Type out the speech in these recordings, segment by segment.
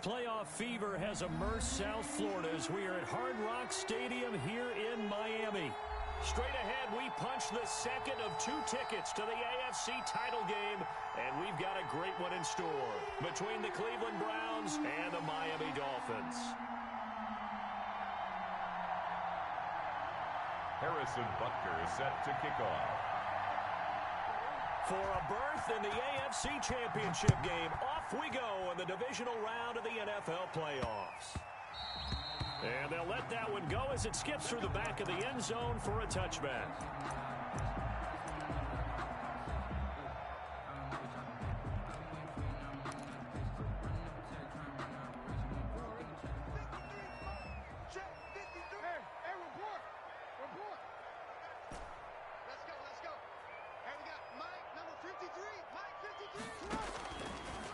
Playoff fever has immersed South Florida as we are at Hard Rock Stadium here in Miami. Straight ahead, we punch the second of 2 tickets to the AFC title game, and we've got a great one in store between the Cleveland Browns and the Miami Dolphins. Harrison Butker is set to kick off. For a berth in the AFC Championship game, off we go in the divisional round of the NFL playoffs. And they'll let that one go as it skips through the back of the end zone for a touchback.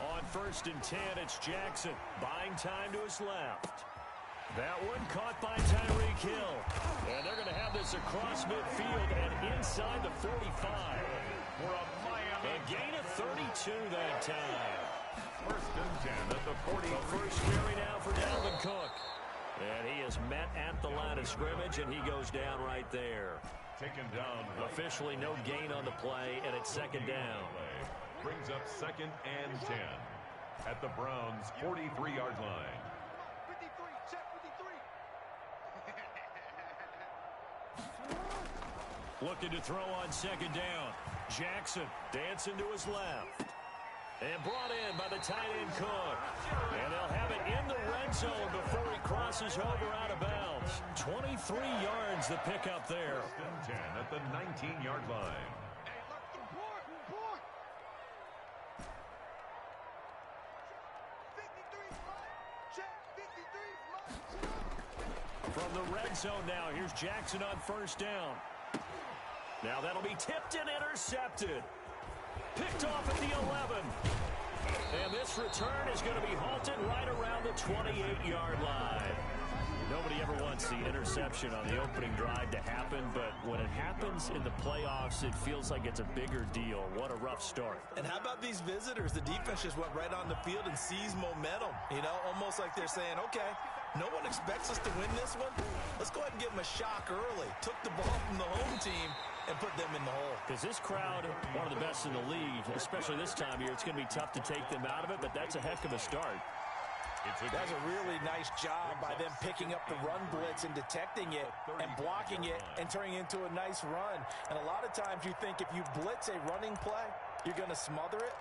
On 1st and 10, it's Jackson, buying time to his left. That one caught by Tyreek Hill. And they're going to have this across midfield and inside the 45. For a Miami. A gain of 32 that time. 1st and 10 at the 40. The first carry now for Dalvin Cook. And he is met at the line of scrimmage, and he goes down right there. Taken down. Officially no gain on the play, and it's 2nd down. Brings up 2nd and 10 at the Browns' 43-yard line. Looking to throw on 2nd down. Jackson dancing to his left. And brought in by the tight end Cook. And they'll have it in the red zone before he crosses over out of bounds. 23 yards the pickup there. 1st and 10 at the 19-yard line. From the red zone now, here's Jackson on 1st down. Now that'll be tipped and intercepted. Picked off at the 11. And this return is going to be halted right around the 28-yard line. Nobody ever wants the interception on the opening drive to happen, but when it happens in the playoffs, it feels like it's a bigger deal. What a rough start. And how about these visitors? The defense just went right on the field and seized momentum. You know, almost like they're saying, okay, no one expects us to win this one. Let's go ahead and give them a shock early. Took the ball from the home team and put them in the hole. Because this crowd, one of the best in the league, especially this time of year, it's going to be tough to take them out of it, but that's a heck of a start. That's a really nice job by them picking up the run blitz and detecting it and blocking it and turning it into a nice run. And a lot of times you think if you blitz a running play, you're going to smother it.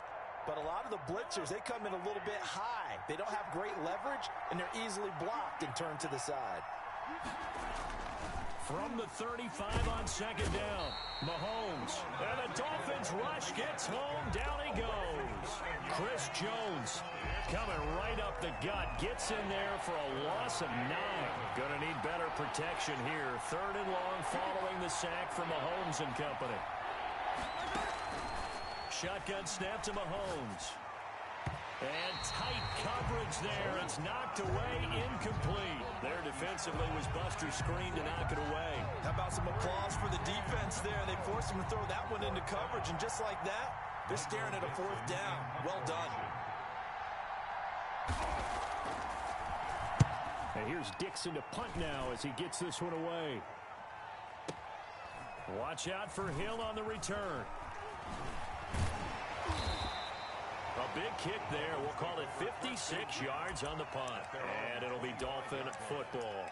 But a lot of the blitzers, they come in a little bit high. They don't have great leverage, and they're easily blocked and turned to the side. From the 35 on 2nd down, Mahomes. And the Dolphins rush gets home. Down he goes. Chris Jones coming right up the gut. Gets in there for a loss of 9. Going to need better protection here. 3rd and long following the sack from Mahomes and company. Shotgun snap to Mahomes. And tight coverage there. It's knocked away, incomplete. There defensively was Buster's screen to knock it away. How about some applause for the defense there? They forced him to throw that one into coverage, and just like that, they're staring at a 4th down. Well done. And here's Dixon to punt now as he gets this one away. Watch out for Hill on the return. A big kick there. We'll call it 56 yards on the punt. And it'll be Dolphin football.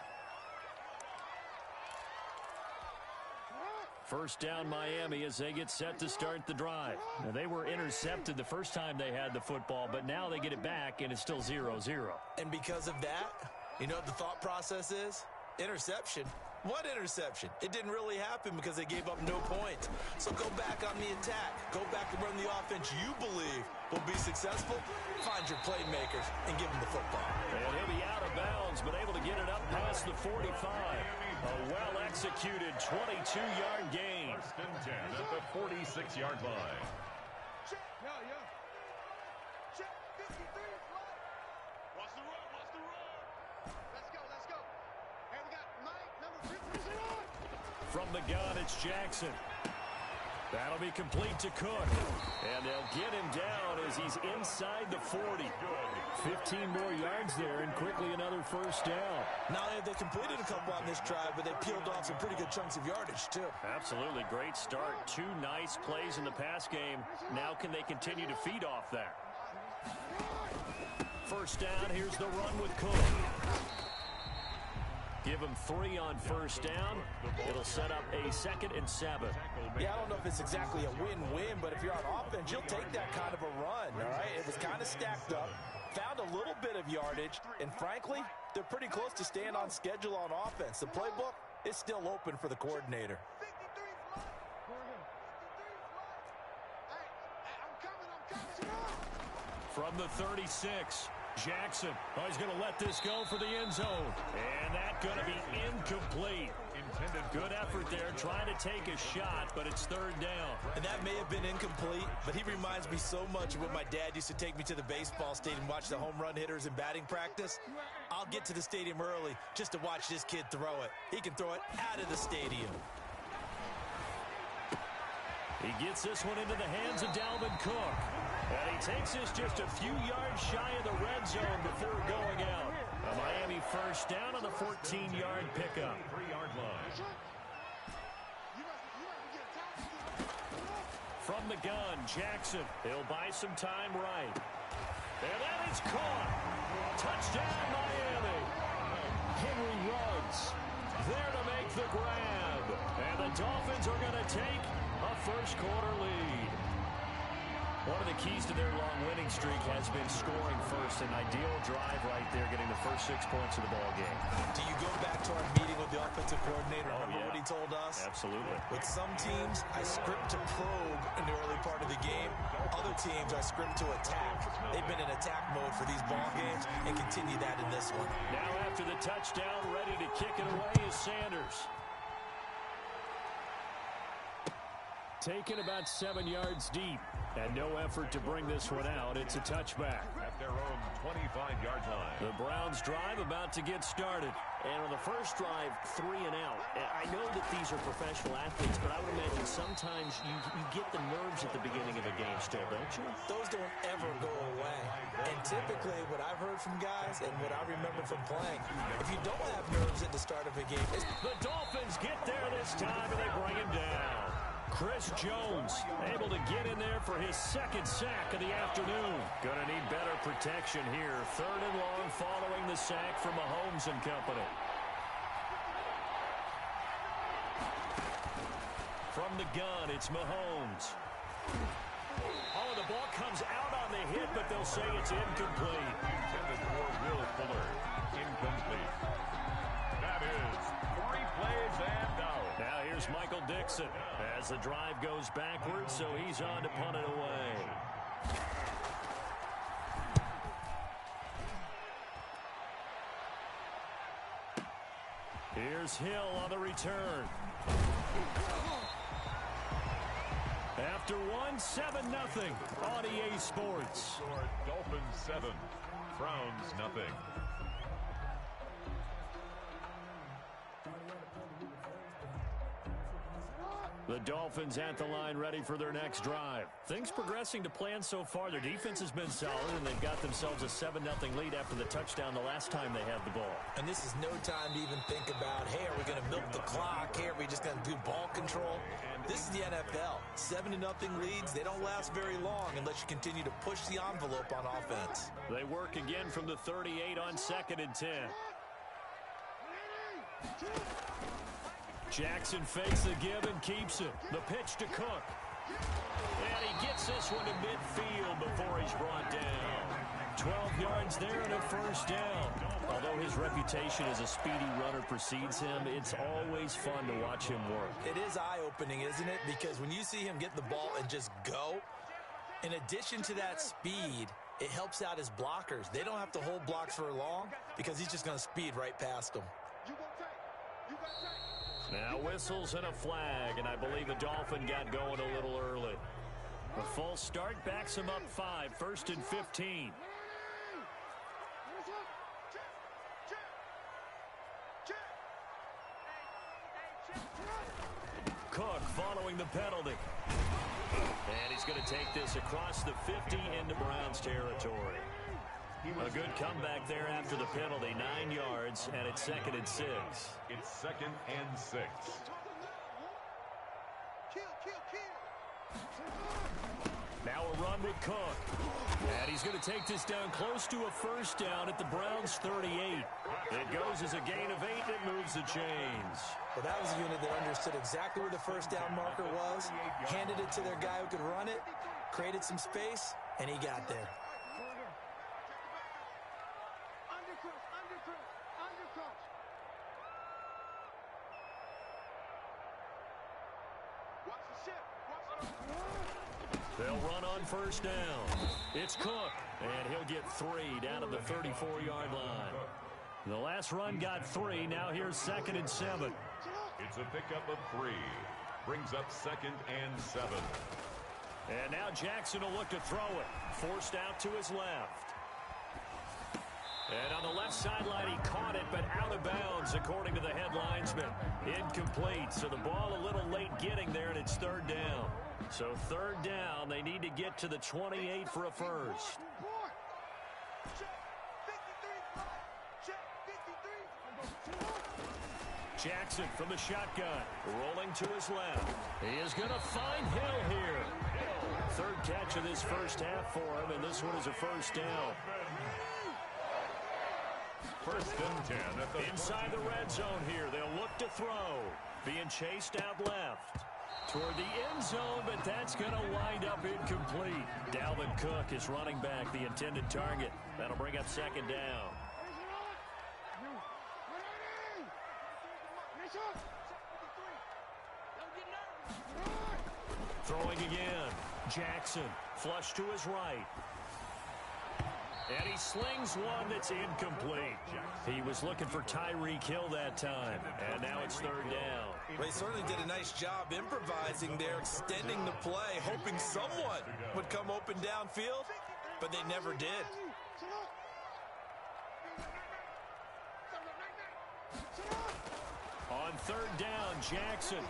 1st down Miami as they get set to start the drive. Now, they were intercepted the first time they had the football, but now they get it back, and it's still 0-0. And because of that, you know what the thought process is? Interception. What interception? It didn't really happen because they gave up no points. So go back on the attack. Go back and run the offense you believe will be successful. Find your playmakers and give them the football. And he'll be out of bounds, but able to get it up past the 45. A well-executed 22-yard gain. 1st and 10 at the 46-yard line. Check. Check. 53 flat. Watch the run. Let's go. And we got Mike, number 50. From the gun, it's Jackson. That'll be complete to Cook. And they'll get him down as he's inside the 40. 15 more yards there and quickly another first down. Not only have they completed a couple on this drive, but they peeled off some pretty good chunks of yardage, too. Absolutely. Great start. 2 nice plays in the pass game. Now can they continue to feed off that? First down. Here's the run with Cook. Give him 3 on first down. It'll set up a 2nd and 7. Yeah, I don't know if it's exactly a win-win, but if you're on offense, you'll take that kind of a run, all right? It was kind of stacked up, found a little bit of yardage, and frankly, they're pretty close to staying on schedule on offense. The playbook is still open for the coordinator. From the 36, Jackson. Oh, he's going to let this go for the end zone. And that's going to be incomplete. Good effort there, trying to take a shot, but it's 3rd down. And that may have been incomplete, but he reminds me so much of when my dad used to take me to the baseball stadium and watch the home run hitters in batting practice. I'll get to the stadium early just to watch this kid throw it. He can throw it out of the stadium. He gets this one into the hands of Dalvin Cook. And he takes this just a few yards shy of the red zone before going out. A Miami first down on the 14-yard pickup. 3-yard line. From the gun, Jackson. He'll buy some time right. And that is caught. Touchdown, Miami. Henry Ruggs there to make the grab. And the Dolphins are going to take a first-quarter lead. One of the keys to their long winning streak has been scoring first. An ideal drive right there, getting the first 6 points of the ball game. Do you go back to our meeting with the offensive coordinator? Remember what he told us? Absolutely. With some teams, I script to probe in the early part of the game. Other teams, I script to attack. They've been in attack mode for these ball games and continue that in this one. Now after the touchdown, ready to kick it away is Sanders. Taken about 7 yards deep. And no effort to bring this one out. It's a touchback. At their own 25-yard line. The Browns drive about to get started. And on the first drive, 3 and out. I know that these are professional athletes, but I would imagine sometimes you get the nerves at the beginning of a game still, don't you? Those don't ever go away. And typically what I've heard from guys and what I remember from playing, if you don't have nerves at the start of a game, the Dolphins get there this time and they bring him down. Chris Jones able to get in there for his 2nd sack of the afternoon. Gonna need better protection here. 3rd and long following the sack from Mahomes and company. From the gun, it's Mahomes. Oh, the ball comes out on the hit, but they'll say it's incomplete. Intended for Will Fuller. Incomplete. That is 3 plays and out. Now here's Michael Dixon as the drive goes backwards, so he's on to punt it away. Here's Hill on the return. After 7-0 on EA Sports. Dolphins 7, Browns nothing. The Dolphins at the line ready for their next drive. Things progressing to plan so far. Their defense has been solid, and they've got themselves a 7-0 lead after the touchdown the last time they had the ball. and this is no time to even think about, hey, are we going to milk the clock? Hey, are we just going to do ball control? This is the NFL. 7-0 leads, they don't last very long unless you continue to push the envelope on offense. They work again from the 38 on 2nd and 10. Jackson fakes the give and keeps it. The pitch to Cook. And he gets this one to midfield before he's brought down. 12 yards there and a first down. Although his reputation as a speedy runner precedes him, it's always fun to watch him work. It is eye-opening, isn't it? Because when you see him get the ball and just go, in addition to that speed, it helps out his blockers. They don't have to hold blocks for long because he's just going to speed right past them. Now whistles and a flag, and I believe the Dolphin got going a little early. A full start backs him up 5, 1st and 15. Cook following the penalty. And he's going to take this across the 50 into Browns territory. A good comeback there after the penalty, 9 yards, and it's 2nd and 6. It's 2nd and 6. Now a run with Cook. And he's going to take this down close to a first down at the Browns' 38. It goes as a gain of 8. It moves the chains. Well, that was a unit that understood exactly where the first down marker was, handed it to their guy who could run it, created some space, and he got there. They'll run on first down. It's Cook, and he'll get 3 down at the 34-yard line. The last run got 3. Now here's 2nd and 7. It's a pickup of 3. Brings up 2nd and 7. And now Jackson will look to throw it. Forced out to his left. And on the left sideline, he caught it, but out of bounds, according to the head linesman. Incomplete, so the ball a little late getting there, and it's 3rd down. So 3rd down, they need to get to the 28 for a first. Jackson from the shotgun, rolling to his left. He is going to find Hill here. 3rd catch of this first half for him, and this one is a first down. 1st and 10 at the inside the red zone here. They'll look to throw. Being chased out left toward the end zone, but that's going to wind up incomplete. Dalvin Cook is running back, the intended target. That'll bring up 2nd down. Throwing again. Jackson, flush to his right. And he slings one that's incomplete. He was looking for Tyreek Hill that time. And now it's 3rd down. They certainly did a nice job improvising there, extending the play, hoping someone would come open downfield, but they never did. On 3rd down, Jackson.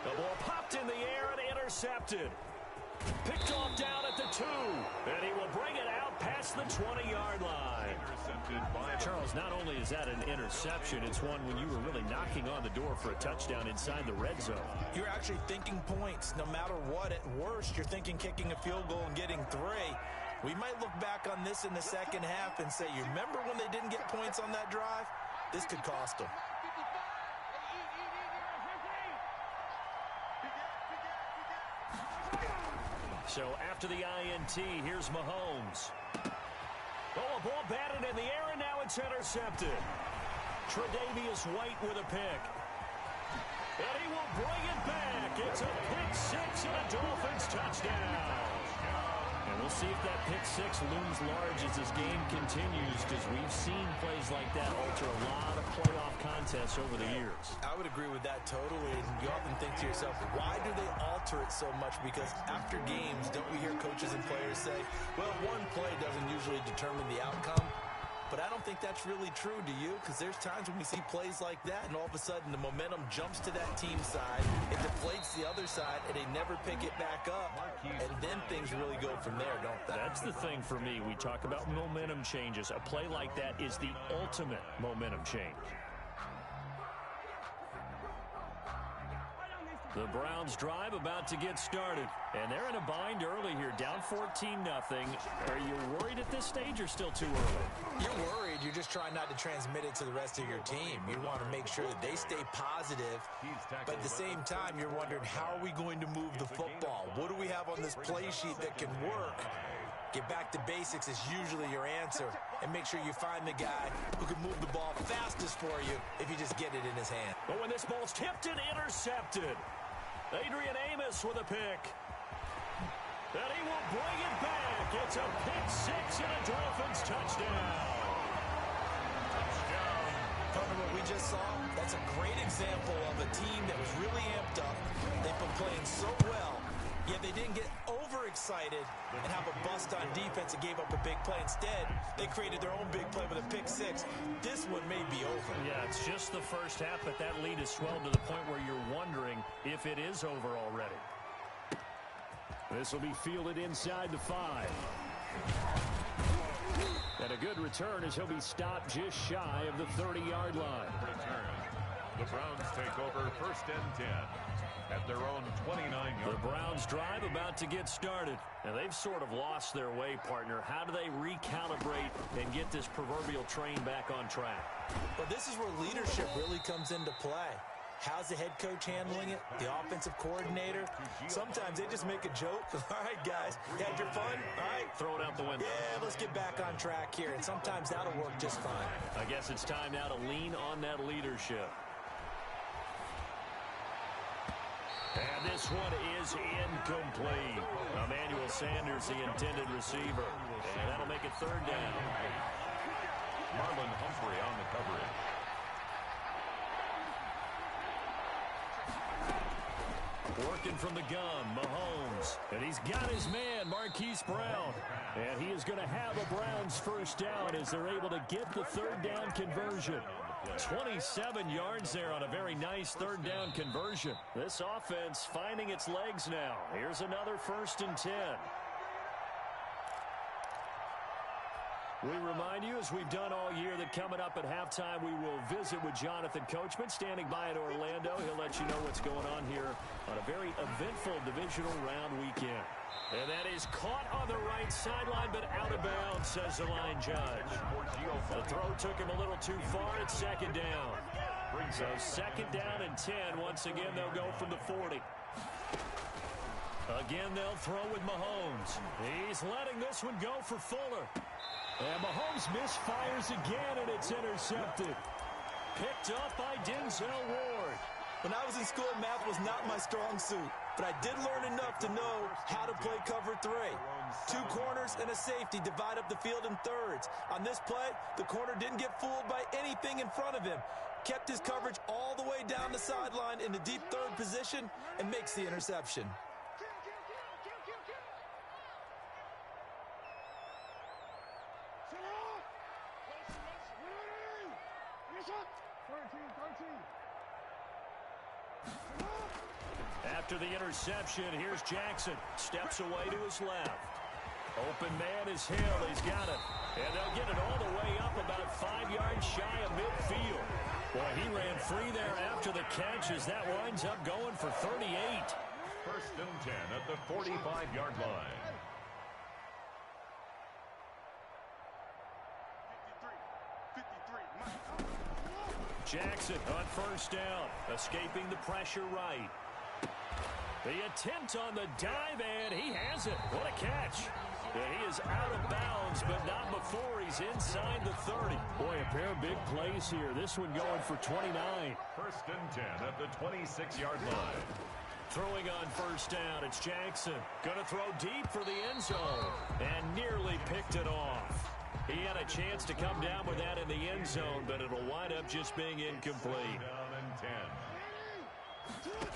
The ball popped in the air and intercepted. Picked off down at the 2, and he will bring it out past the 20-yard line. Charles, not only is that an interception, it's one when you were really knocking on the door for a touchdown inside the red zone. You're actually thinking points. No matter what, at worst, you're thinking kicking a field goal and getting 3. We might look back on this in the second half and say, you remember when they didn't get points on that drive? This could cost them. So after the INT, here's Mahomes. Oh, a ball batted in the air, and now it's intercepted. Tre'Davious White with a pick. And he will bring it back. It's a pick 6 and a Dolphins touchdown. And we'll see if that pick 6 looms large as this game continues, because we've seen plays like that alter a lot of playoff contests over the years. I would agree with that totally. And you often think to yourself, why do they alter it so much? Because after games, don't we hear coaches and players say, well, one play doesn't usually determine the outcome? But I don't think that's really true, do you? Because there's times when we see plays like that, and all of a sudden the momentum jumps to that team side, it deflates the other side, and they never pick it back up, and then things really go from there, don't they? That's the thing for me. We talk about momentum changes. A play like that is the ultimate momentum change. The Browns drive about to get started, and they're in a bind early here, down 14-0. Are you worried at this stage or still too early? You're worried. You're just trying not to transmit it to the rest of your team. You want to make sure that they stay positive, but at the same time, you're wondering, how are we going to move the football? What do we have on this play sheet that can work? Get back to basics is usually your answer, and make sure you find the guy who can move the ball fastest for you if you just get it in his hand. But when this ball's tipped and intercepted, Adrian Amos with a pick. And he will bring it back. It's a pick 6 and a Dolphins touchdown. From what we just saw, that's a great example of a team that was really amped up. They've been playing so well, yet they didn't get overexcited excited and have a bust on defense and gave up a big play. Instead, they created their own big play with a pick six. This one may be over. Yeah, it's just the first half, but that lead has swelled to the point where you're wondering if it is over already. This will be fielded inside the 5. And a good return as he'll be stopped just shy of the 30-yard line. Return. The Browns take over 1st and 10 at their own 29-yard. The Browns drive about to get started. Now, they've sort of lost their way, partner. How do they recalibrate and get this proverbial train back on track? But this is where leadership really comes into play. How's the head coach handling it? The offensive coordinator? Sometimes they just make a joke. All right, guys, you had your fun? All right. Throw it out the window. Yeah, let's get back on track here. And sometimes that'll work just fine. I guess it's time now to lean on that leadership. And this one is incomplete. Emmanuel Sanders, the intended receiver. And that'll make it 3rd down. Marlon Humphrey on the coverage. Working from the gun, Mahomes. And he's got his man, Marquise Brown. And he is going to have a Browns 1st down as they're able to get the 3rd down conversion. 27 yards there on a very nice 3rd down conversion. This offense finding its legs now. Here's another 1st and 10. We remind you, as we've done all year, that coming up at halftime, we will visit with Jonathan Coachman, standing by in Orlando. He'll let you know what's going on here on a very eventful divisional round weekend. And that is caught on the right sideline, but out of bounds, says the line judge. The throw took him a little too far. It's 2nd down. So 2nd down and 10. Once again, they'll go from the 40. Again, they'll throw with Mahomes. He's letting this one go for Fuller. And Mahomes misfires again, and it's intercepted. Picked up by Denzel Ward. When I was in school, math was not my strong suit, but I did learn enough to know how to play cover 3. 2 corners and a safety divide up the field in thirds. On this play, the corner didn't get fooled by anything in front of him. Kept his coverage all the way down the sideline in the deep 3rd position and makes the interception. After the interception, here's Jackson. Steps away to his left. Open man is Hill. He's got it. And they'll get it all the way up about 5 yards shy of midfield. Boy, he ran free there after the catch as that winds up going for 38. 1st and 10 at the 45-yard line. Jackson on 1st down, escaping the pressure right. The attempt on the dive, and he has it. What a catch. Yeah, he is out of bounds, but not before he's inside the 30. Boy, a pair of big plays here. This one going for 29. 1st and 10 at the 26-yard line. Throwing on 1st down, it's Jackson. Going to throw deep for the end zone, and nearly picked it off. He had a chance to come down with that in the end zone, but it'll wind up just being incomplete. Down and 10.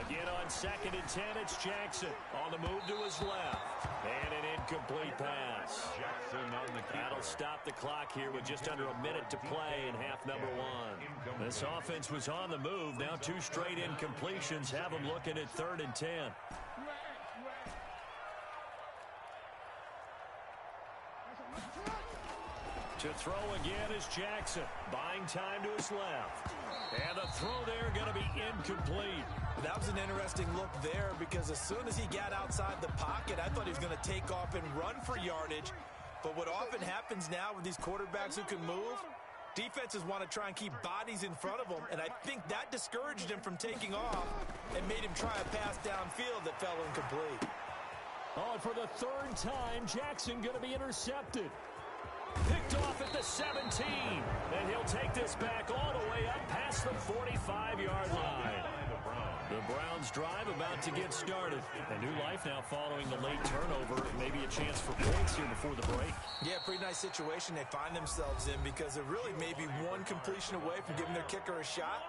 Again on 2nd and 10, it's Jackson on the move to his left. And an incomplete pass. Jackson on the keeper. That'll stop the clock here with just under a minute to play in half number 1. This offense was on the move. Now 2 straight incompletions have them looking at 3rd and 10. To throw again is Jackson. Buying time to his left. And the throw there going to be incomplete. That was an interesting look there because as soon as he got outside the pocket, I thought he was going to take off and run for yardage. But what often happens now with these quarterbacks who can move, defenses want to try and keep bodies in front of them, and I think that discouraged him from taking off and made him try a pass downfield that fell incomplete. Oh, and for the 3rd time, Jackson going to be intercepted. Picked off at the 17. And he'll take this back all the way up past the 45-yard line. The Browns drive about to get started. A new life now following the late turnover. Maybe a chance for points here before the break. Yeah, pretty nice situation they find themselves in because they're really maybe one completion away from giving their kicker a shot.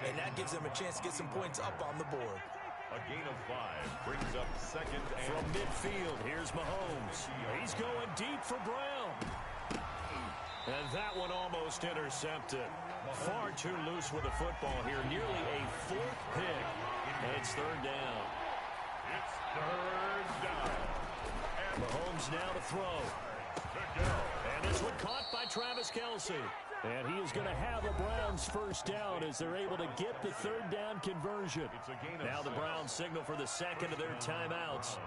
And that gives them a chance to get some points up on the board. A gain of 5 brings up second and... From midfield, here's Mahomes. He's going deep for Brown. And that one almost intercepted. Far too loose with the football here. Nearly a 4th pick. And it's 3rd down. It's 3rd down. And Mahomes now to throw. And this one caught by Travis Kelce. And he is going to have a Browns first down as they're able to get the 3rd down conversion. Now the Browns signal for the 2nd of their timeouts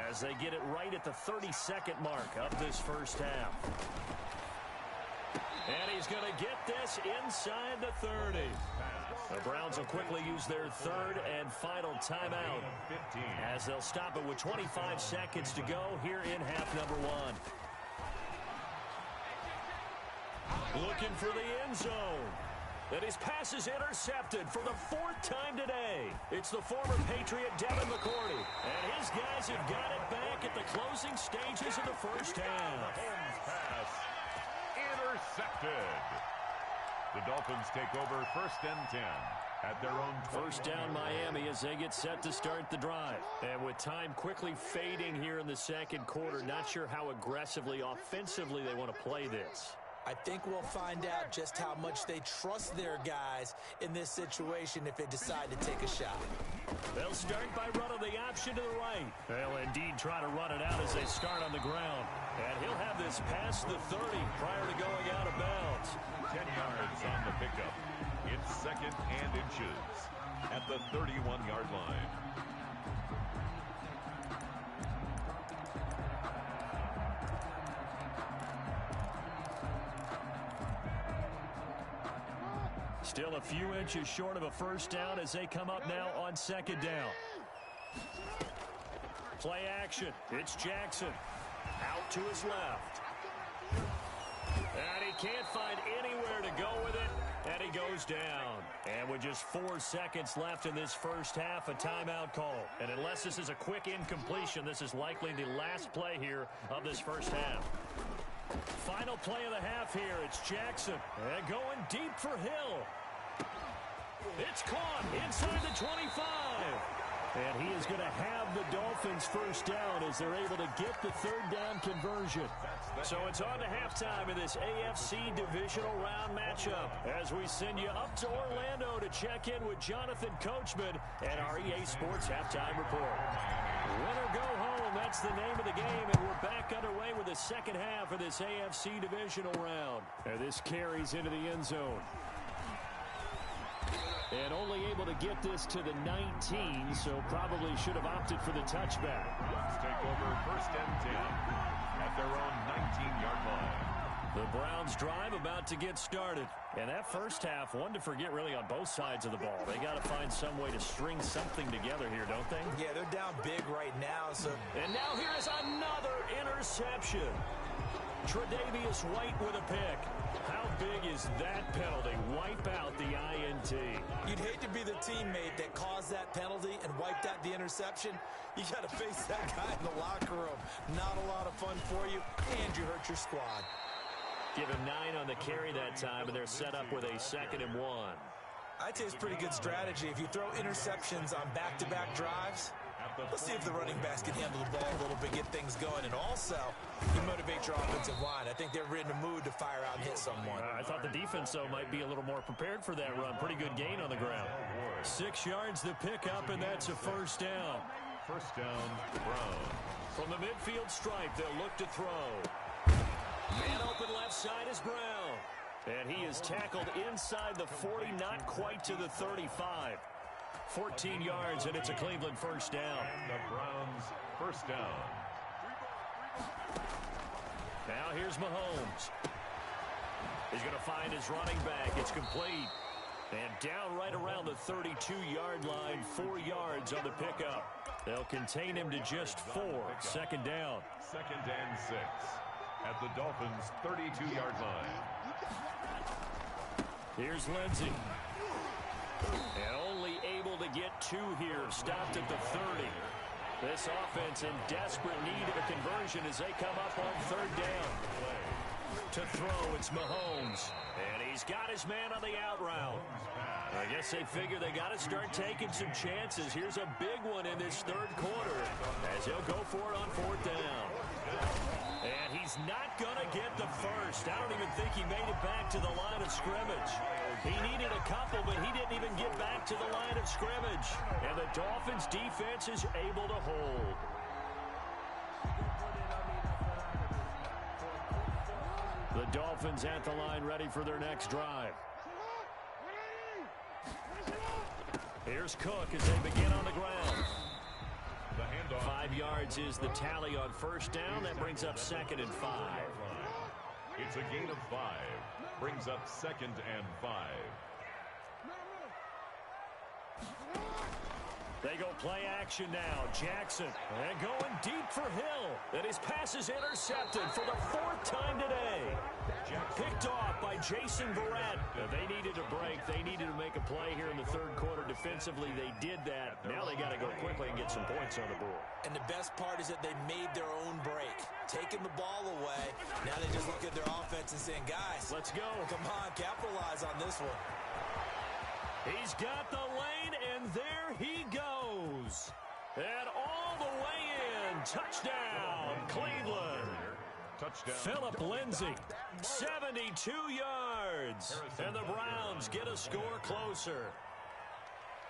as they get it right at the 32nd mark of this first half. And he's going to get this inside the 30. The Browns will quickly use their 3rd and final timeout as they'll stop it with 25 seconds to go here in half number 1. Looking for the end zone. And his pass is intercepted for the 4th time today. It's the former Patriot Devin McCourty. And his guys have got it back at the closing stages of the first half. Mahomes pass intercepted. The Dolphins take over 1st and 10 at their own 1st down Miami as they get set to start the drive. And with time quickly fading here in the 2nd quarter, not sure how aggressively, offensively they want to play this. I think we'll find out just how much they trust their guys in this situation if they decide to take a shot. They'll start by running the option to the right. They'll indeed try to run it out as they start on the ground. And he'll have this past the 30 prior to going out of bounds. 10 yards on the pickup. It's 2nd and inches at the 31-yard line. Still a few inches short of a first down as they come up now on 2nd down. Play action. It's Jackson. Out to his left. And he can't find anywhere to go with it. And he goes down. And with just 4 seconds left in this first half, a timeout call. And unless this is a quick incompletion, this is likely the last play here of this first half. Final play of the half here. It's Jackson. And going deep for Hill. It's caught inside the 25. And he is going to have the Dolphins first down as they're able to get the 3rd down conversion. So it's on to halftime in this AFC divisional round matchup as we send you up to Orlando to check in with Jonathan Coachman and our EA Sports Halftime Report. Win or go home, that's the name of the game, and we're back underway with the 2nd half of this AFC divisional round. And this carries into the end zone. And only able to get this to the 19, so probably should have opted for the touchback. Let's take over 1st and 10 at their own 19-yard line. The Browns drive about to get started. And that first half, one to forget really on both sides of the ball. They got to find some way to string something together here, don't they? Yeah, they're down big right now. And now here is another interception. Tre'Davious White with a pick. How big is that penalty? Wipe out the INT. You'd hate to be the teammate that caused that penalty and wiped out the interception. You got to face that guy in the locker room. Not a lot of fun for you, and you hurt your squad. Give him 9 on the carry that time, and they're set up with a 2nd and 1. I'd say it's pretty good strategy. If you throw interceptions on back-to-back drives, let's see if the running backs can handle the ball a little bit, get things going, and also you motivate your offensive line. I think they're in the mood to fire out and hit someone. I thought the defense, though, might be a little more prepared for that run. Pretty good gain on the ground. 6 yards the pickup, and that's a first down. First down, Brown. From the midfield stripe, they'll look to throw. Man open left side is Brown. And he is tackled inside the 40, not quite to the 35. 14 yards, and it's a Cleveland first down. And the Browns first down. Now here's Mahomes. He's going to find his running back. It's complete. And down right around the 32-yard line, 4 yards on the pickup. They'll contain him to just 4. 2nd down. 2nd and 6 at the Dolphins' 32-yard line. Here's Lindsey. And only able to get 2 here. Stopped at the 30. This offense in desperate need of a conversion as they come up on 3rd down. To throw, it's Mahomes. And he's got his man on the out route. I guess they figure they got to start taking some chances. Here's a big one in this third quarter as he'll go for it on fourth down. And he's not going to get the first. I don't even think he made it back to the line of scrimmage. He needed a couple, but he didn't even get back to the line of scrimmage. And the Dolphins' defense is able to hold. The Dolphins at the line, ready for their next drive. Here's Cook as they begin on the ground. 5 yards is the tally on first down. That brings up 2nd and 5. It's a gain of 5. Brings up 2nd and 5. They go play action now. Jackson and going deep for Hill. And his pass is intercepted for the 4th time today. Picked off by Jason Verrett. They needed a break. They needed to make a play here in the third quarter. Defensively, they did that. Now they got to go quickly and get some points on the board. And the best part is that they made their own break. Taking the ball away. Now they just look at their offense and saying, guys, let's go. Come on, capitalize on this one. He's got the lane, and there he goes. And all the way in. Touchdown, Cleveland. Touchdown. Philip Lindsay, 72 yards. And the Browns get a score closer.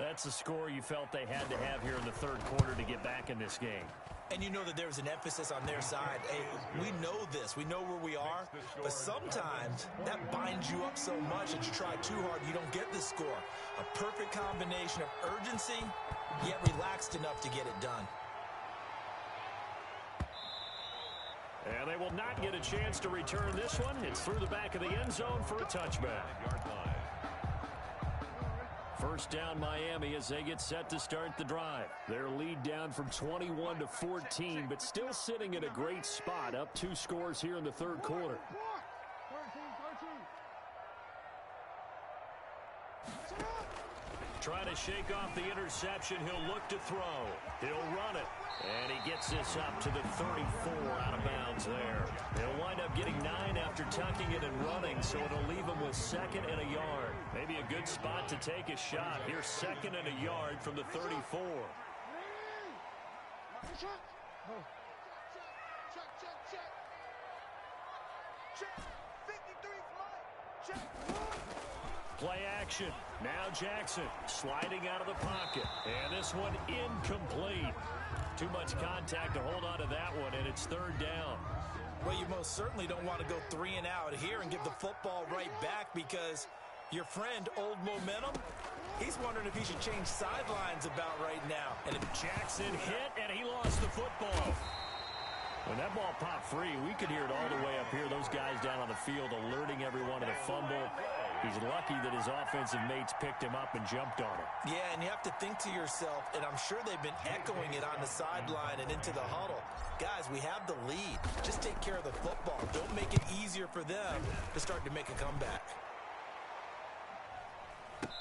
That's the score you felt they had to have here in the third quarter to get back in this game. And you know that there's an emphasis on their side. Hey, we know this. We know where we are. But sometimes that binds you up so much that you try too hard, you don't get the score. A perfect combination of urgency, yet relaxed enough to get it done. And they will not get a chance to return this one. It's through the back of the end zone for a touchback. First down, Miami, as they get set to start the drive. Their lead down from 21 to 14, but still sitting at a great spot, up 2 scores here in the third quarter. Trying to shake off the interception. He'll look to throw. He'll run it. And he gets this up to the 34 out of bounds there. He'll wind up getting 9 after tucking it and running, so it'll leave him with 2nd and a yard. Maybe a good spot to take a shot. Here's 2nd and a yard from the 34. Play action. Now Jackson sliding out of the pocket. And this one incomplete. Too much contact to hold on to that one, and it's 3rd down. Well, you most certainly don't want to go 3 and out here and give the football right back because your friend, Old Momentum, he's wondering if he should change sidelines about right now. And if Jackson hit, and he lost the football. When that ball popped free, we could hear it all the way up here. Those guys down on the field alerting everyone of the fumble. He's lucky that his offensive mates picked him up and jumped on him. Yeah, and you have to think to yourself, and I'm sure they've been echoing it on the sideline and into the huddle. Guys, we have the lead. Just take care of the football. Don't make it easier for them to start to make a comeback.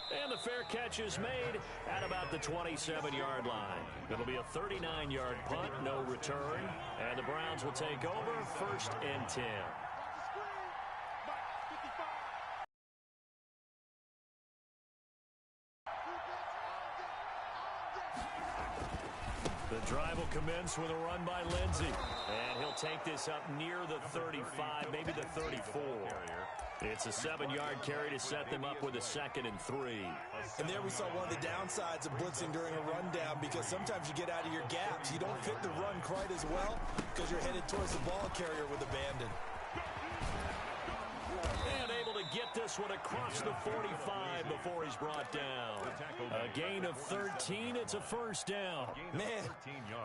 And the fair catch is made at about the 27-yard line. It'll be a 39-yard punt, no return. And the Browns will take over 1st and 10. The drive will commence with a run by Lindsay. And he'll take this up near the 35, maybe the 34. It's a 7-yard carry to set them up with a 2nd and 3. And there we saw one of the downsides of blitzing during a rundown because sometimes you get out of your gaps. You don't fit the run quite as well because you're headed towards the ball carrier with abandon. And able to get this one across the 45 before he's brought down. A gain of 13. It's a 1st down. Man,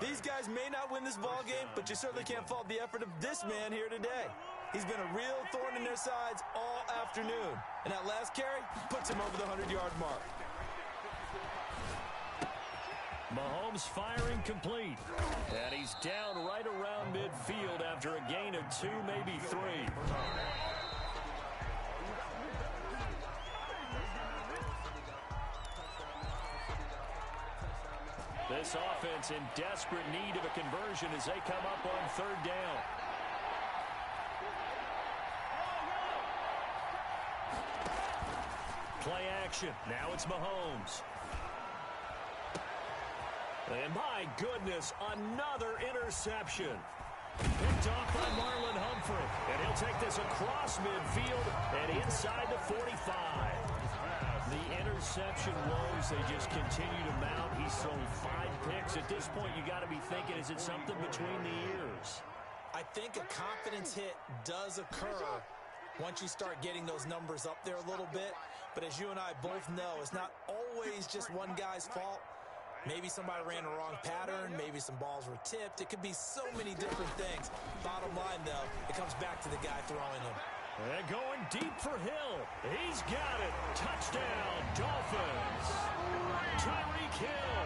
these guys may not win this ball game, but you certainly can't fault the effort of this man here today. He's been a real thorn in their sides all afternoon. And that last carry puts him over the 100-yard mark. Mahomes firing complete. And he's down right around midfield after a gain of 2, maybe 3. This offense in desperate need of a conversion as they come up on 3rd down. action. Now it's Mahomes. And my goodness, another interception. Picked off by Marlon Humphrey. And he'll take this across midfield and inside the 45. The interception woes, they just continue to mount. He's thrown 5 picks. At this point, you got to be thinking, is it something between the ears? I think a confidence hit does occur once you start getting those numbers up there a little bit. But as you and I both know, it's not always just one guy's fault. Maybe somebody ran a wrong pattern. Maybe some balls were tipped. It could be so many different things. Bottom line, though, it comes back to the guy throwing them. And going deep for Hill. He's got it. Touchdown, Dolphins. Tyreek Hill,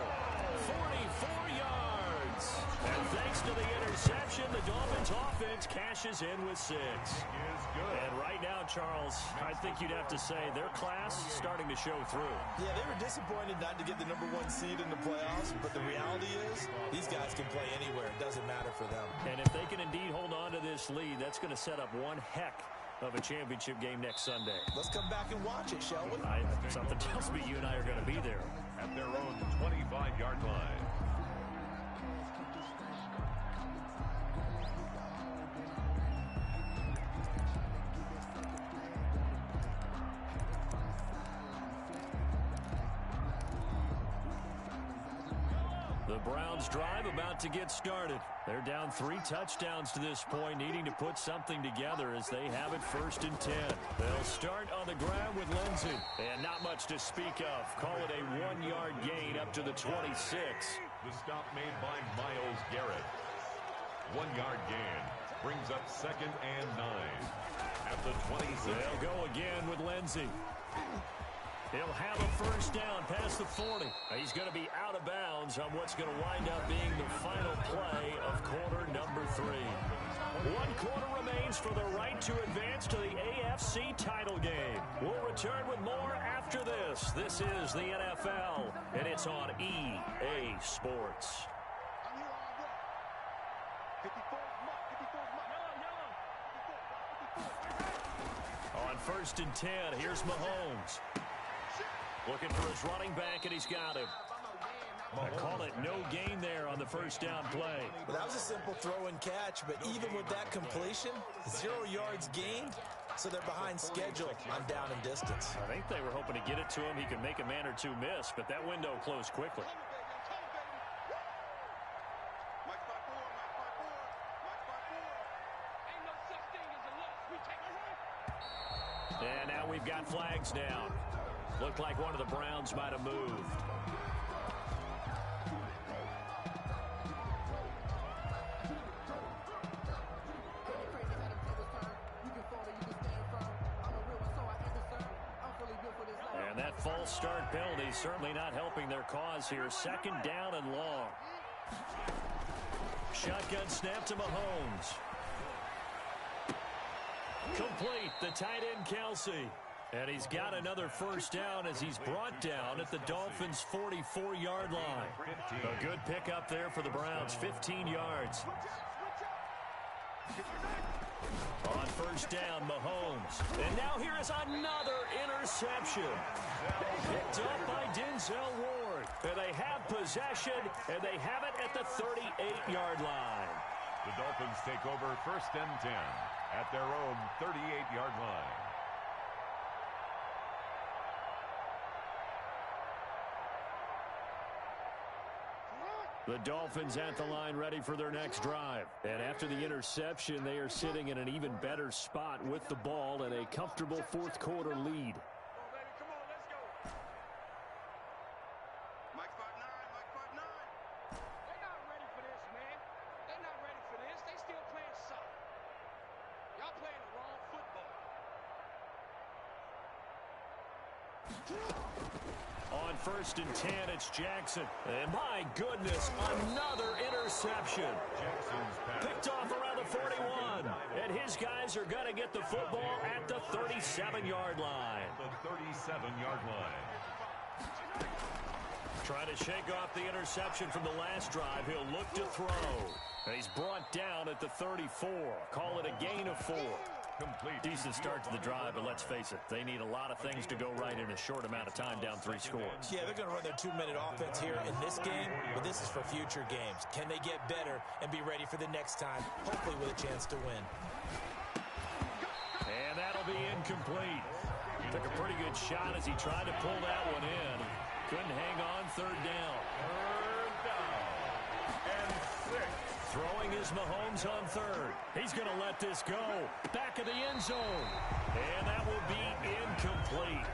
44 yards. And thanks to the interception, the Dolphins offense cashes in with 6. And right now, Charles, I think you'd have to say their class starting to show through. Yeah, they were disappointed not to get the #1 seed in the playoffs, but the reality is these guys can play anywhere. It doesn't matter for them. And if they can indeed hold on to this lead, that's going to set up one heck of a championship game next Sunday. Let's come back and watch it, shall we? Something tells me you and I are going to be there. At their own 25-yard line. The Browns drive about to get started. They're down 3 touchdowns to this point, needing to put something together as they have it 1st and 10. They'll start on the ground with Lindsey. And not much to speak of. Call it a 1-yard gain up to the 26. The stop made by Myles Garrett. 1-yard gain brings up 2nd and 9. At the 26. They'll go again with Lindsey. He'll have a 1st down past the 40. He's going to be out of bounds on what's going to wind up being the final play of quarter number 3. 1 quarter remains for the right to advance to the AFC title game. We'll return with more after this. This is the NFL, and it's on EA Sports. On 1st and 10, here's Mahomes. Looking for his running back, and he's got him. I call it no gain there on the 1st down play. Well, that was a simple throw and catch, but even with that completion, 0 yards gained, so they're behind schedule on down and distance. I think they were hoping to get it to him. He could make a man or 2 miss, but that window closed quickly. And now we've got flags down. Looked like one of the Browns might have moved. And that false start penalty certainly not helping their cause here. 2nd down and long. Shotgun snap to Mahomes. Complete, the tight end Kelsey. And he's got another 1st down as he's brought down at the Dolphins' 44-yard line. A good pickup there for the Browns, 15 yards. On 1st down, Mahomes. And now here is another interception. Picked up by Denzel Ward. And they have possession, and they have it at the 38-yard line. The Dolphins take over 1st and 10 at their own 38-yard line. The Dolphins at the line ready for their next drive. And after the interception, they are sitting in an even better spot with the ball and a comfortable 4th quarter lead. On 1st and 10, it's Jackson. And my goodness, another interception. Picked off around the 41. And his guys are going to get the football at the 37-yard line. The 37-yard line. Trying to shake off the interception from the last drive. He'll look to throw. And he's brought down at the 34. Call it a gain of 4. Complete. Decent start to the drive, but let's face it, they need a lot of things to go right in a short amount of time down 3 scores. Yeah, they're going to run their 2-minute offense here in this game, but this is for future games. Can they get better and be ready for the next time, hopefully with a chance to win? And that'll be incomplete. Took a pretty good shot as he tried to pull that one in. Couldn't hang on. 3rd down. 3rd down. And 6. Throwing is Mahomes on 3rd. He's going to let this go. Back of the end zone. And that will be incomplete.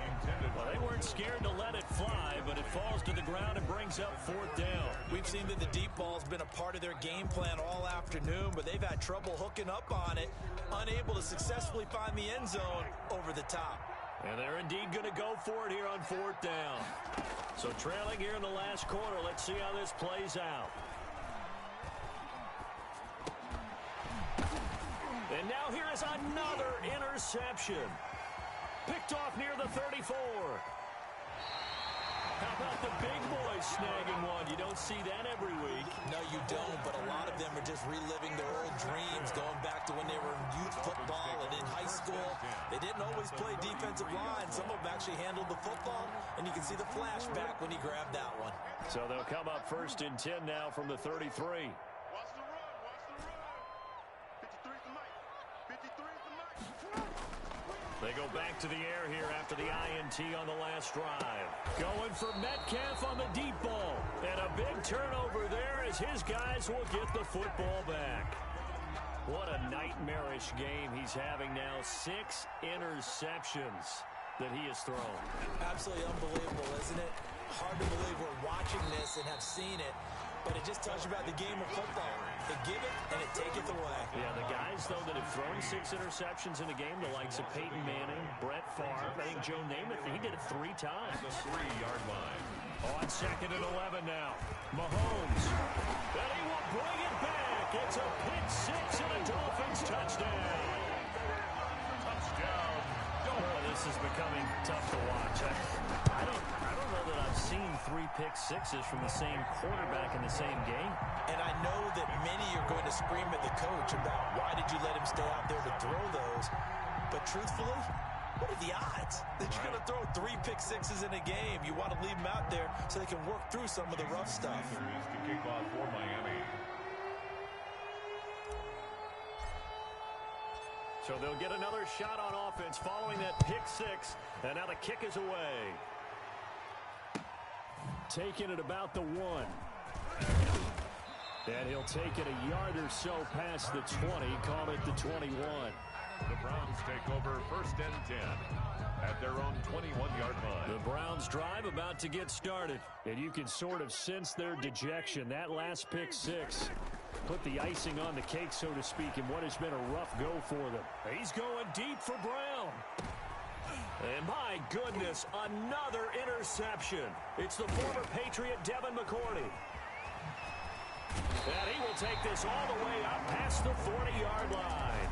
Well, they weren't scared to let it fly, but it falls to the ground and brings up 4th down. We've seen that the deep ball's been a part of their game plan all afternoon, but they've had trouble hooking up on it, unable to successfully find the end zone over the top. And they're indeed going to go for it here on 4th down. So trailing here in the last quarter, let's see how this plays out. And now here is another interception. Picked off near the 34. How about the big boys snagging one? You don't see that every week. No, you don't, but a lot of them are just reliving their old dreams, going back to when they were in youth football and in high school. They didn't always play defensive line. Some of them actually handled the football, and you can see the flashback when he grabbed that one. So they'll come up 1st and 10 now from the 33. Watch the run. Watch the run. 53's the mic. 53's the mic. They go back to the air here after the INT on the last drive. Going for Metcalf on the deep ball. And a big turnover there as his guys will get the football back. What a nightmarish game he's having now. 6 interceptions that he has thrown. Absolutely unbelievable, isn't it? Hard to believe we're watching this and have seen it. But it just tells you about the game of football. They give it, and it taketh away. Yeah, the guys, though, that have thrown 6 interceptions in a game, the likes of Peyton Manning, Brett Favre, I think Joe Namath, he did it 3 times. The 3-yard line. On 2nd and 11 now. Mahomes. And he will bring it back. It's a pick 6 and a Dolphins touchdown. Touchdown. Oh, this is becoming tough to watch. I don't know that I've seen 3 pick sixes from the same quarterback in the same game. And I know that many are going to scream at the coach about why did you let him stay out there to throw those. But truthfully, what are the odds that you're going to throw 3 pick sixes in a game? You want to leave them out there so they can work through some of the rough stuff. Is to kick off for Miami. So they'll get another shot on offense following that pick 6. And now the kick is away. Taking it about the 1. And he'll take it a yard or so past the 20. Call it the 21. The Browns take over 1st and 10 at their own 21-yard line. The Browns drive about to get started. And you can sort of sense their dejection. That last pick 6 put the icing on the cake, so to speak, in what has been a rough go for them. He's going deep for Brown. And my goodness, another interception. It's the former Patriot Devin McCourty. And he will take this all the way up past the 40-yard line.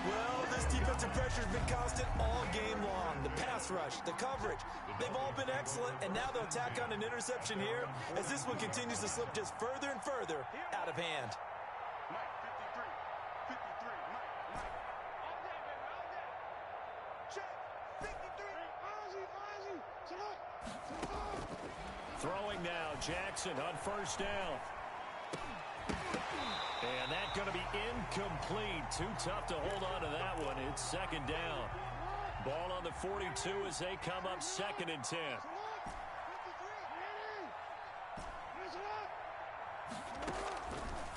Well, this defensive pressure has been constant all game long. The pass rush, the coverage, they've all been excellent, and now they'll tack on an interception here as this one continues to slip just further and further out of hand. Mike, 53. 53. Mike. All day, baby. All day. Check. 53. Ozzy. Select. Throwing now, Jackson on 1st down. And that's going to be incomplete. Too tough to hold on to that one. It's 2nd down. Ball on the 42 as they come up 2nd and 10.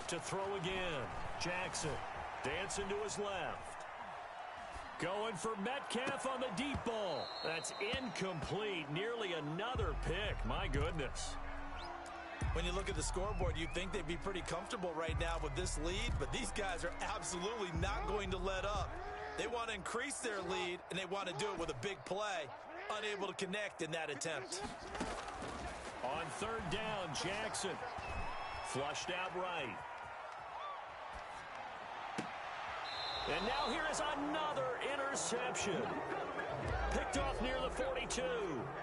To throw again. Jackson dancing to his left. Going for Metcalf on the deep ball. That's incomplete. Nearly another pick. My goodness. When you look at the scoreboard, you'd think they'd be pretty comfortable right now with this lead, but these guys are absolutely not going to let up. They want to increase their lead, and they want to do it with a big play. Unable to connect in that attempt. On 3rd down, Jackson. Flushed out right. And now here is another interception. Picked off near the 42.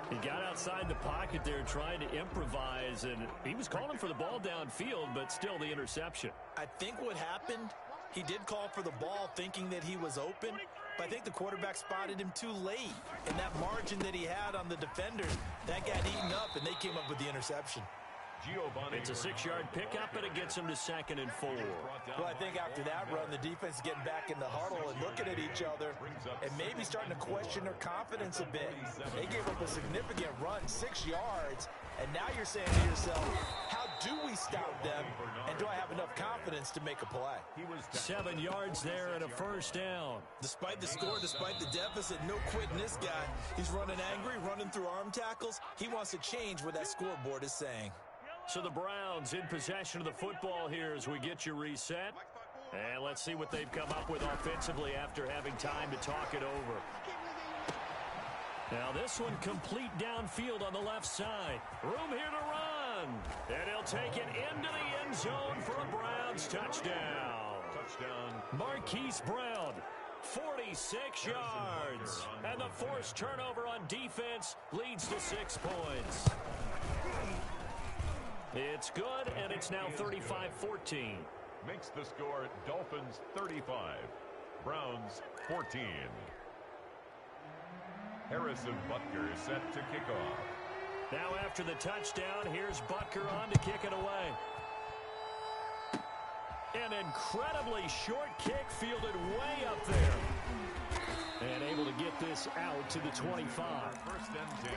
He got outside the pocket there trying to improvise, and he was calling for the ball downfield, but still the interception. I think what happened He did call for the ball thinking that he was open, but I think the quarterback spotted him too late. And that margin that he had on the defenders, that got eaten up, and they came up with the interception. It's a 6-yard pickup, and it gets him to 2nd and 4. Well, I think after that run, the defense is getting back in the huddle and looking at each other and maybe starting to question their confidence a bit. They gave up a significant run, 6 yards, and now you're saying to yourself, how do we stop them, and do I have enough confidence to make a play? 7 yards there and a 1st down. Despite the score, despite the deficit, no quitting this guy. He's running angry, running through arm tackles. He wants to change what that scoreboard is saying. So the Browns in possession of the football here as we get you reset. And let's see what they've come up with offensively after having time to talk it over. Now this one complete downfield on the left side. Room here to run. And he'll take it into the end zone for a Browns touchdown. Marquise Brown, 46 yards. And the forced turnover on defense leads to 6 points. It's good, and it's now 35-14. Makes the score Dolphins 35, Browns 14. Harrison Butker is set to kick off. Now after the touchdown, here's Butker on to kick it away. An incredibly short kick fielded way up there. And able to get this out to the 25. 1st and 10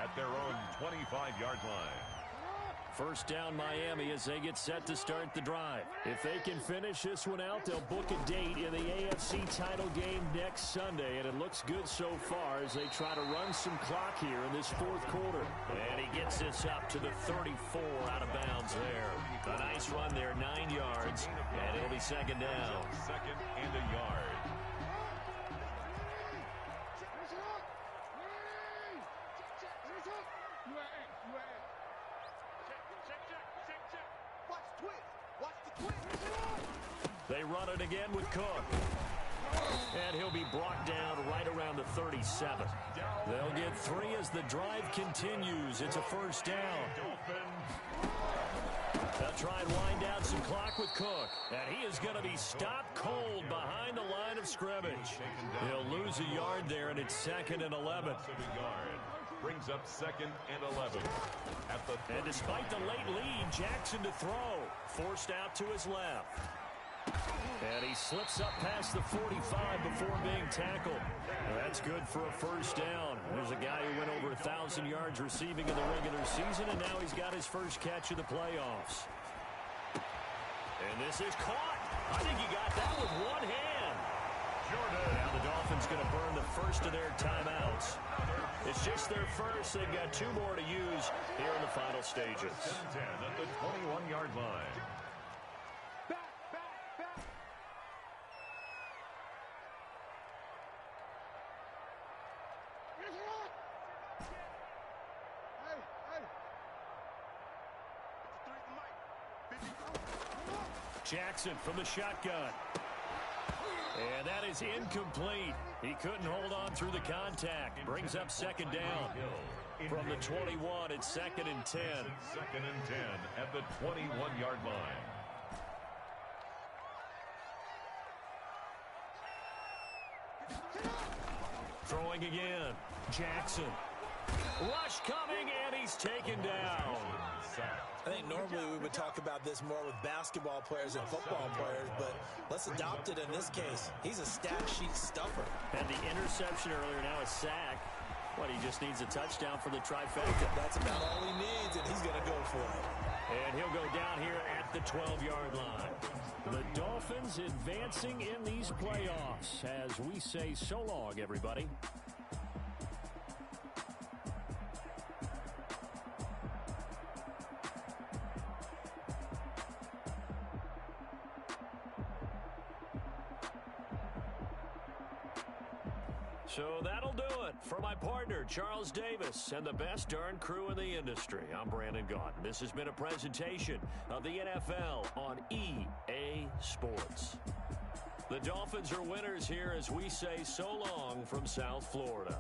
at their own 25-yard line. 1st down Miami as they get set to start the drive. If they can finish this one out, they'll book a date in the AFC title game next Sunday. And it looks good so far as they try to run some clock here in this 4th quarter. And he gets this up to the 34 out of bounds there. A nice run there, 9 yards. And it'll be 2nd down. 2nd and a yard. They run it again with Cook. And he'll be brought down right around the 37. They'll get 3 as the drive continues. It's a 1st down. They'll try and wind down some clock with Cook. And he is going to be stopped cold behind the line of scrimmage. He'll lose a yard there, and it's 2nd and 11. Brings up 2nd and 11. And despite the late lead, Jackson to throw. Forced out to his left. And he slips up past the 45 before being tackled. That's good for a 1st down. There's a guy who went over 1,000 yards receiving in the regular season, and now he's got his first catch of the playoffs. And this is caught. I think he got that with one hand. Now the Dolphins going to burn the first of their timeouts. It's just their first. They've got 2 more to use here in the final stages. 10 at the 21-yard line. Jackson from the shotgun. And that is incomplete. He couldn't hold on through the contact. Brings up 2nd down. From the 21, it's 2nd and 10. 2nd and 10 at the 21-yard line. Throwing again. Jackson. Rush coming, and he's taken down. I think normally we would talk about this more with basketball players and football players, but let's adopt it in this case. He's a stat sheet stuffer. And the interception earlier, now a sack. What, he just needs a touchdown for the trifecta. That's about all he needs, and he's going to go for it. And he'll go down here at the 12-yard line. The Dolphins advancing in these playoffs as we say so long, everybody. So that'll do it for my partner, Charles Davis, and the best darn crew in the industry. I'm Brandon Gaudin. This has been a presentation of the NFL on EA Sports. The Dolphins are winners here as we say so long from South Florida.